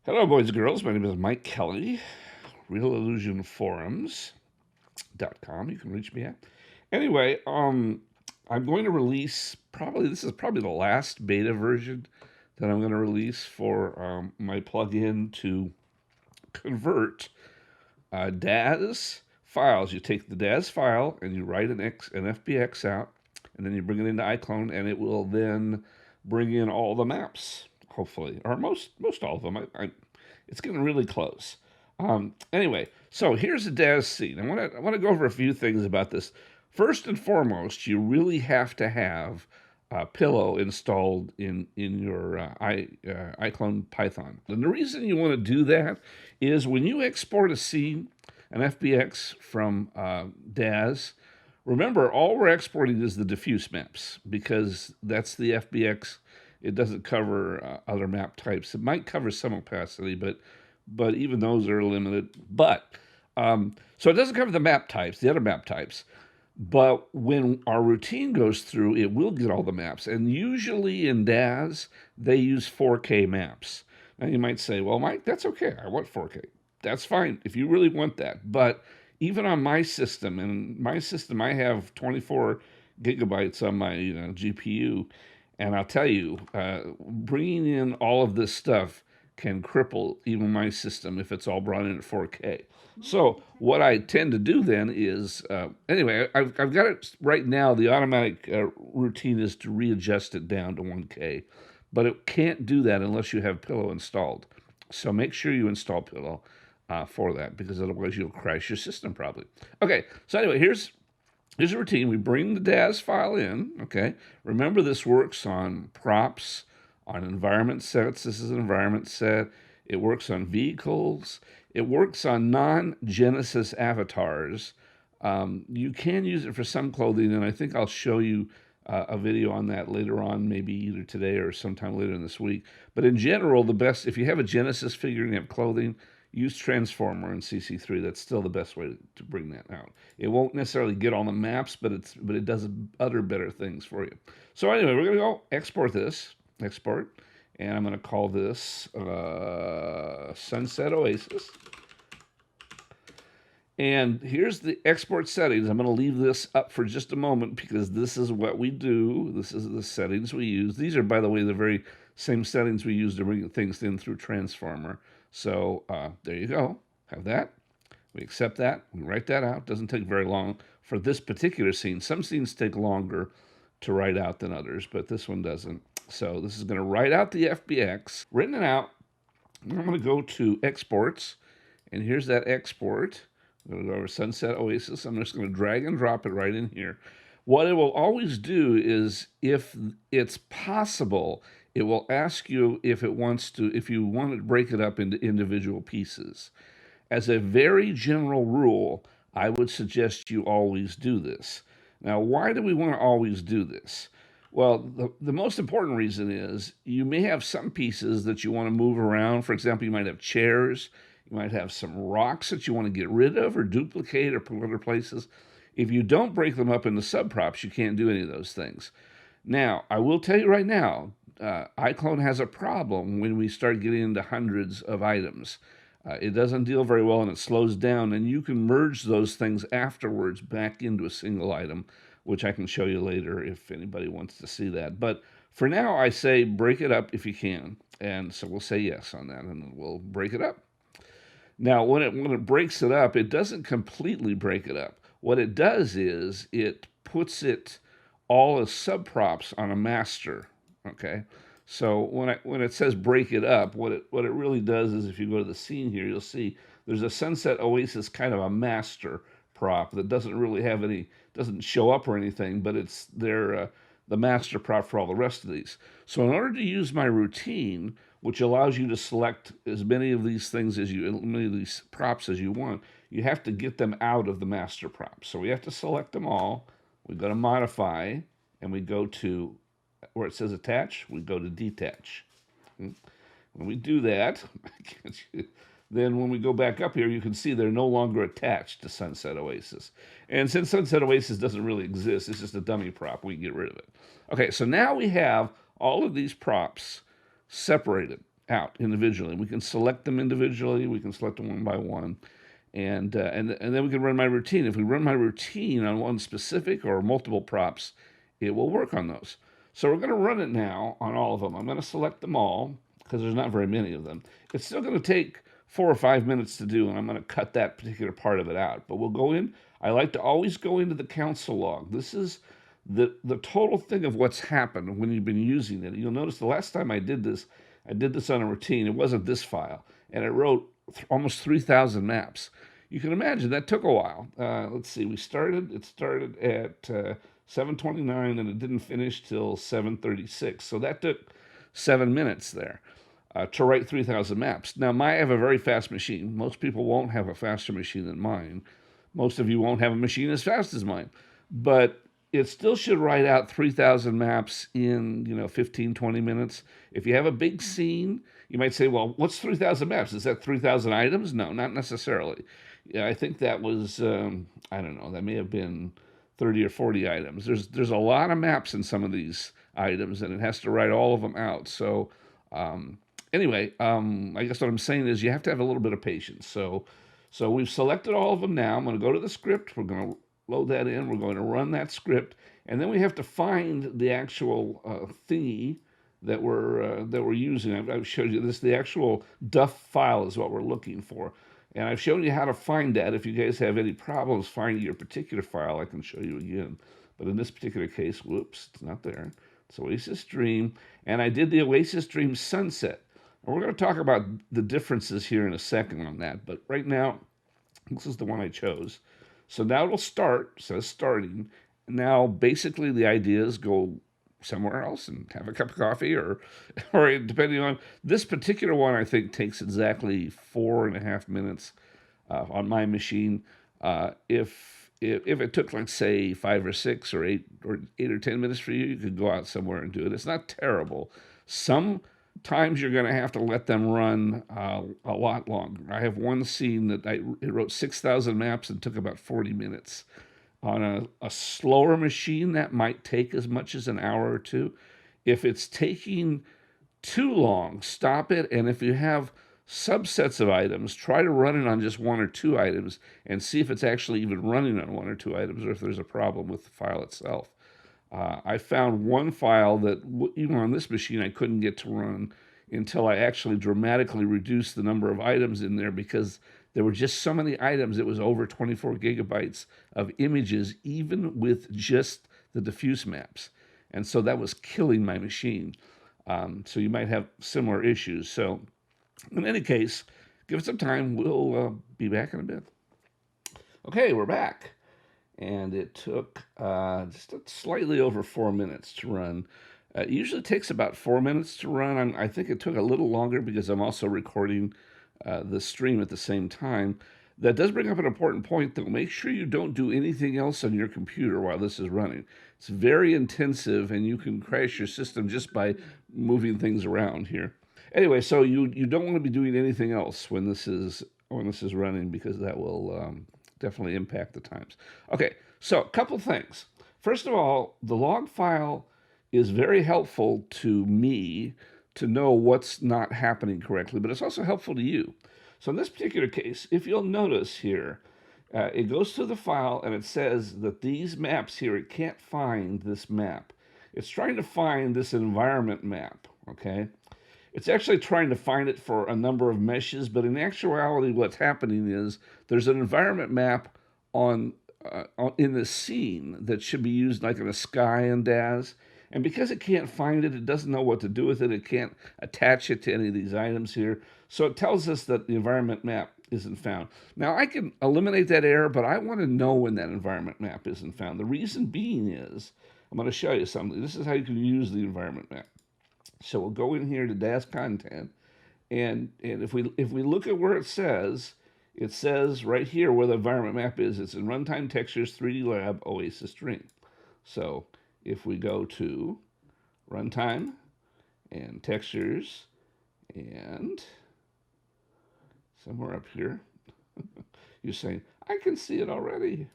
Hello, boys and girls. My name is Mike Kelly, realillusionforums.com. You can reach me at. Anyway, I'm going to release this is probably the last beta version that I'm going to release for my plugin to convert DAS files. You take the DAS file and you write an FBX out, and then you bring it into iClone, and it will then bring in all the maps, hopefully, or most all of them. It's getting really close. Anyway, so here's the DAS scene. I want to go over a few things about this. First and foremost, you really have to have Pillow installed in your iClone Python. And the reason you want to do that is when you export a scene, an FBX from DAS, remember all we're exporting is the diffuse maps because that's the FBX. It doesn't cover other map types. It might cover some opacity, but even those are limited. But so it doesn't cover the map types, the other map types. But when our routine goes through, it will get all the maps. And usually in DAS, they use 4K maps. Now you might say, well, Mike, that's okay. I want 4K. That's fine if you really want that. But even on my system, I have 24 gigabytes on my GPU. And I'll tell you, bringing in all of this stuff can cripple even my system if it's all brought in at 4K. So what I tend to do then is, anyway, I've got it right now. The automatic routine is to readjust it down to 1K, but it can't do that unless you have Pillow installed. So make sure you install Pillow for that, because otherwise you'll crash your system probably. Okay, so anyway, here's a routine. We bring the DAS file in, okay? Remember, this works on props, on environment sets. This is an environment set. It works on vehicles. It works on non-Genesis avatars. You can use it for some clothing, and I think I'll show you a video on that later on, maybe either today or sometime later in this week. But in general, the best, if you have a Genesis figure and you have clothing, use Transformer in CC3. That's still the best way to bring that out. It won't necessarily get on the maps, but it does other better things for you. So anyway, we're going to go export this. Export. And I'm going to call this Sunset Oasis. And here's the export settings. I'm going to leave this up for just a moment because this is what we do. This is the settings we use. These are, by the way, the very same settings we use to bring things in through Transformer. So there you go. Have that. We accept that. We write that out. Doesn't take very long for this particular scene. Some scenes take longer to write out than others, but this one doesn't. So this is going to write out the FBX, written it out. I'm going to go to exports, and here's that export. I'm going to go over Sunset Oasis. I'm just going to drag and drop it right in here. What it will always do is, if it's possible, it will ask you if you want to break it up into individual pieces. As a very general rule, I would suggest you always do this. Now, why do we want to always do this? Well, the most important reason is you may have some pieces that you want to move around. For example, you might have chairs. You might have some rocks that you want to get rid of or duplicate or put other places. If you don't break them up into subprops, you can't do any of those things. Now, I will tell you right now, iClone has a problem when we start getting into hundreds of items. It doesn't deal very well and it slows down, and you can merge those things afterwards back into a single item, which I can show you later if anybody wants to see that. But for now, I say break it up if you can. And so we'll say yes on that, and we'll break it up. Now, when it breaks it up, it doesn't completely break it up. What it does is it puts it all as subprops on a master, okay? So when it says break it up, what it really does is, if you go to the scene here, you'll see there's a Sunset Oasis kind of a master prop that doesn't really have any, doesn't show up or anything, but it's the master prop for all the rest of these. So in order to use my routine, which allows you to select as many of these things many of these props as you want, you have to get them out of the master prop. So we have to select them all. We go to modify, and we go to where it says attach, we go to detach. When we do that, then when we go back up here, you can see they're no longer attached to Sunset Oasis. And since Sunset Oasis doesn't really exist, it's just a dummy prop, we can get rid of it. Okay, so now we have all of these props separated. out individually. We can select them individually. We can select them one by one, and then we can run my routine. If we run my routine on one specific or multiple props, it will work on those. So we're going to run it now on all of them. I'm going to select them all because there's not very many of them. It's still going to take 4 or 5 minutes to do, and I'm going to cut that particular part of it out. But we'll go in. I like to always go into the console log. This is the total thing of what's happened when you've been using it. You'll notice the last time I did this on a routine. It wasn't this file, and it wrote almost 3,000 maps. You can imagine that took a while. Let's see. It started at 7:29, and it didn't finish till 7:36. So that took 7 minutes there to write 3,000 maps. Now, I have a very fast machine. Most people won't have a faster machine than mine. Most of you won't have a machine as fast as mine. But it still should write out 3,000 maps in 15, 20 minutes. If you have a big scene, you might say, well, what's 3,000 maps? Is that 3,000 items? No, not necessarily. Yeah, I think that was, I don't know, that may have been 30 or 40 items. There's a lot of maps in some of these items, and it has to write all of them out. So anyway, I guess what I'm saying is you have to have a little bit of patience. So we've selected all of them now. I'm going to go to the script. We're going to load that in. We're going to run that script, and then we have to find the actual thingy that we're using. I've showed you this. The actual duff file is what we're looking for, and I've shown you how to find that. If you guys have any problems finding your particular file, I can show you again. But in this particular case, whoops, it's not there. It's Oasis Dream, and I did the Oasis Dream Sunset. And we're going to talk about the differences here in a second on that. But right now, this is the one I chose. So now it'll start, says starting. Now, basically, the idea is go somewhere else and have a cup of coffee, or depending on this particular one, I think takes exactly 4.5 minutes on my machine. If it took, like, say, 5 or 6 or 8 or 10 minutes for you, you could go out somewhere and do it. It's not terrible. Sometimes you're going to have to let them run a lot longer. I have one scene that it wrote 6,000 maps and took about 40 minutes. On a slower machine, that might take as much as an hour or two. If it's taking too long, stop it. And if you have subsets of items, try to run it on just 1 or 2 items and see if it's actually even running on 1 or 2 items, or if there's a problem with the file itself. I found one file that even on this machine I couldn't get to run until I actually dramatically reduced the number of items in there, because there were just so many items. It was over 24 gigabytes of images, even with just the diffuse maps. And so that was killing my machine. So you might have similar issues. So in any case, give it some time. We'll be back in a bit. Okay, we're back. And it took just slightly over 4 minutes to run. It usually takes about 4 minutes to run. I think it took a little longer because I'm also recording the stream at the same time. That does bring up an important point, though. Make sure you don't do anything else on your computer while this is running. It's very intensive, and you can crash your system just by moving things around here. Anyway, so you don't want to be doing anything else when this is running, because that will definitely impact the times. Okay, so a couple things. First of all, the log file is very helpful to me to know what's not happening correctly, but it's also helpful to you. So in this particular case, if you'll notice here, it goes to the file and it says that these maps here, it can't find this map. It's trying to find this environment map, okay? It's actually trying to find it for a number of meshes, but in actuality, what's happening is there's an environment map in the scene that should be used like in a sky and DAS. And because it can't find it, it doesn't know what to do with it. It can't attach it to any of these items here. So it tells us that the environment map isn't found. Now, I can eliminate that error, but I want to know when that environment map isn't found. The reason being is, I'm going to show you something. This is how you can use the environment map. So we'll go in here to DAS content, and if we look at where it says right here where the environment map is. It's in Runtime Textures 3D Lab Oasis Dream. So if we go to Runtime and Textures and somewhere up here, you're saying, I can see it already.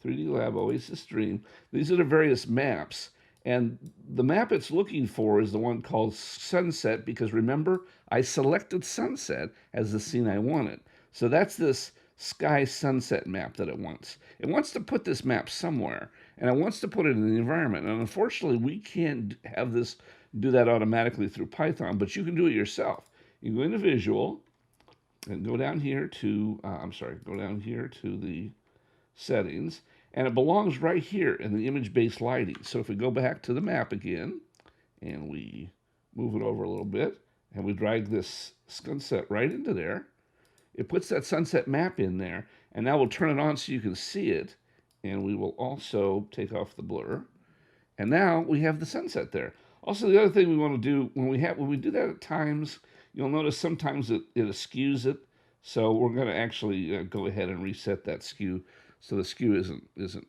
3D Lab Oasis Dream. These are the various maps. And the map it's looking for is the one called sunset, because remember, I selected sunset as the scene I wanted. So that's this sky sunset map that it wants. It wants to put this map somewhere, and it wants to put it in the environment. And unfortunately, we can't have this do that automatically through Python, but you can do it yourself. You go into Visual and go down here to, go down here to the settings, and it belongs right here in the image-based lighting. So if we go back to the map again, and we move it over a little bit, and we drag this sunset right into there, it puts that sunset map in there, and now we'll turn it on so you can see it, and we will also take off the blur, and now we have the sunset there. Also, the other thing we want to do when we do that at times, you'll notice sometimes it skews it. So we're going to actually go ahead and reset that skew, so the skew isn't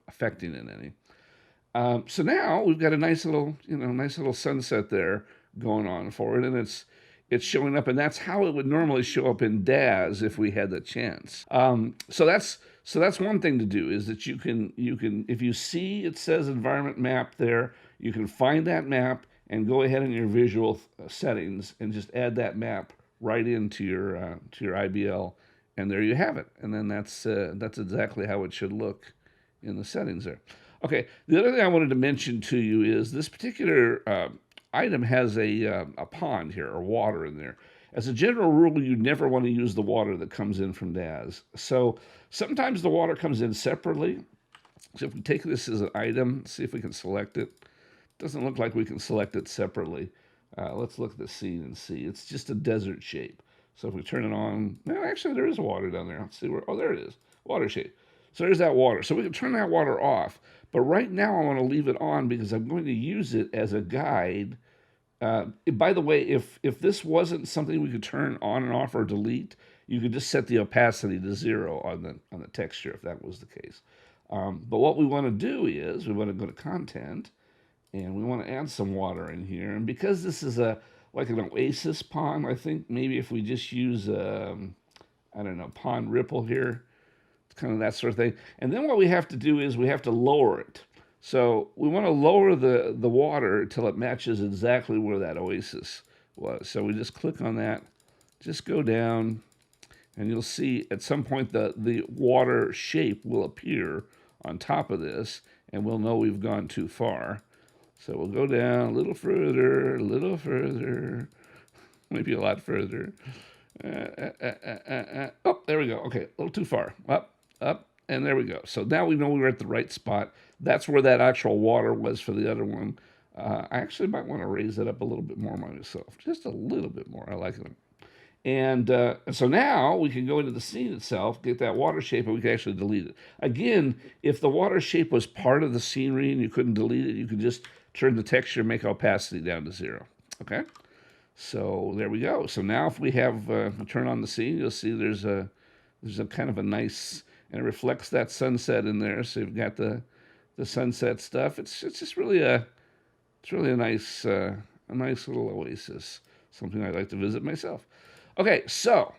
affecting it any. So now we've got a nice little sunset there going on for it, and it's showing up, and that's how it would normally show up in DAZ if we had the chance. So that's one thing to do, is that you can if you see it says environment map there, you can find that map and go ahead in your visual settings and just add that map right into your IBL, and there you have it. And then that's exactly how it should look in the settings there. Okay, the other thing I wanted to mention to you is this particular item has a pond here, or water in there. As a general rule, you never want to use the water that comes in from DAZ. So sometimes the water comes in separately. So if we take this as an item, see if we can select it. Doesn't look like we can select it separately. Let's look at the scene and see. It's just a desert shape. So if we turn it on, no, actually there is water down there. Let's see where, oh, there it is, water shape. So there's that water. So we can turn that water off. But right now I want to leave it on because I'm going to use it as a guide. By the way, if this wasn't something we could turn on and off or delete, you could just set the opacity to 0 on the texture if that was the case. But what we want to do is we want to go to Content, and we want to add some water in here. And because this is like an oasis pond, I think maybe if we just use I don't know, pond ripple here, kind of that sort of thing. And then what we have to do is we have to lower it. So we want to lower the water until it matches exactly where that oasis was. So we just click on that, just go down, and you'll see at some point the water shape will appear on top of this, and we'll know we've gone too far. So we'll go down a little further, maybe a lot further. Oh, there we go. Okay, a little too far. Up, and there we go. So now we know we were at the right spot. That's where that actual water was for the other one. I actually might want to raise it up a little bit more myself, just a little bit more. I like it. And so now we can go into the scene itself, get that water shape, and we can actually delete it. Again, if the water shape was part of the scenery and you couldn't delete it, you could just turn the texture, make opacity down to 0. Okay? So there we go. So now if we have turn on the scene, you'll see there's a kind of a nice, and it reflects that sunset in there. So you've got the sunset stuff. It's just really a nice little oasis. Something I'd like to visit myself. Okay, so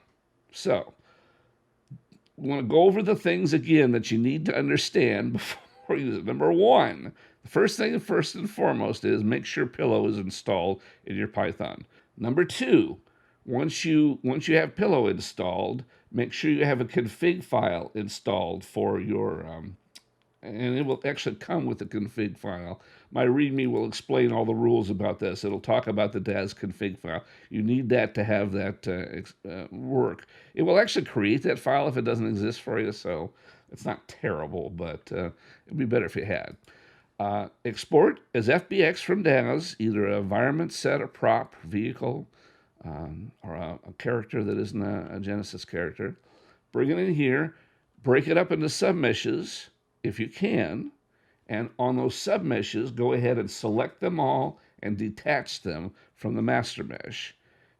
we want to go over the things again that you need to understand before you use it. Number one, the first and foremost is make sure Pillow is installed in your Python. Number two, once you have Pillow installed, make sure you have a config file installed for your and it will actually come with the config file. My README will explain all the rules about this. It'll talk about the DAZ config file. You need that to have that work. It will actually create that file if it doesn't exist for you, so it's not terrible, but it'd be better if you had. Export as FBX from DAZ, either an environment, set, or prop, vehicle, or a character that isn't a Genesis character. Bring it in here, break it up into submeshes, if you can, and on those submeshes, go ahead and select them all and detach them from the master mesh.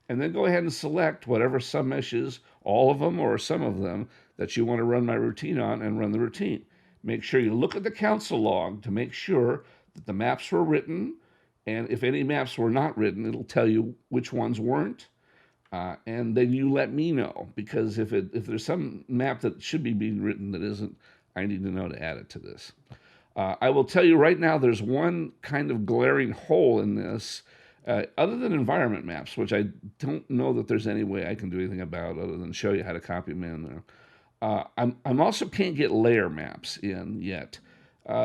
And then go ahead and select whatever submeshes, all of them or some of them, that you want to run my routine on, and run the routine. Make sure you look at the console log to make sure that the maps were written, and if any maps were not written, it'll tell you which ones weren't. And then you let me know, because if there's some map that should be being written that isn't, I need to know to add it to this. I will tell you right now, there's one kind of glaring hole in this, other than environment maps, which I don't know that there's any way I can do anything about other than show you how to copy them in there. I'm also can't get layer maps in yet.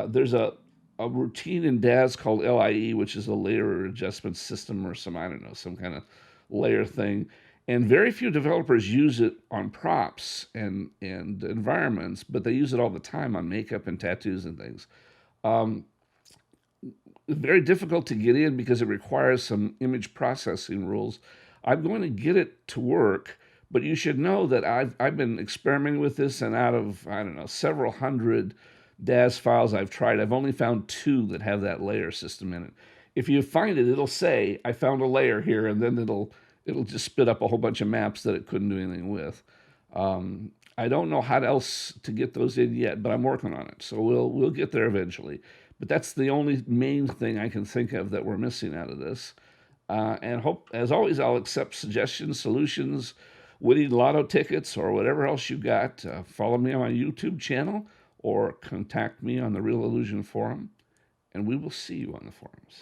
There's a routine in DAS called LIE, which is a layer adjustment system or some, I don't know, some kind of layer thing. And very few developers use it on props and environments, but they use it all the time on makeup and tattoos and things. Um, very difficult to get in because it requires some image processing rules. I'm going to get it to work, but you should know that I've been experimenting with this, and out of, I don't know, several hundred DAS files I've tried, I've only found two that have that layer system in it. If you find it, it'll say I found a layer here, and then it'll just spit up a whole bunch of maps that it couldn't do anything with. I don't know how else to get those in yet, but I'm working on it. So we'll get there eventually. But that's the only main thing I can think of that we're missing out of this. And hope, as always, I'll accept suggestions, solutions, winning lotto tickets, or whatever else you got. Follow me on my YouTube channel or contact me on the Real Illusion Forum, and we will see you on the forums.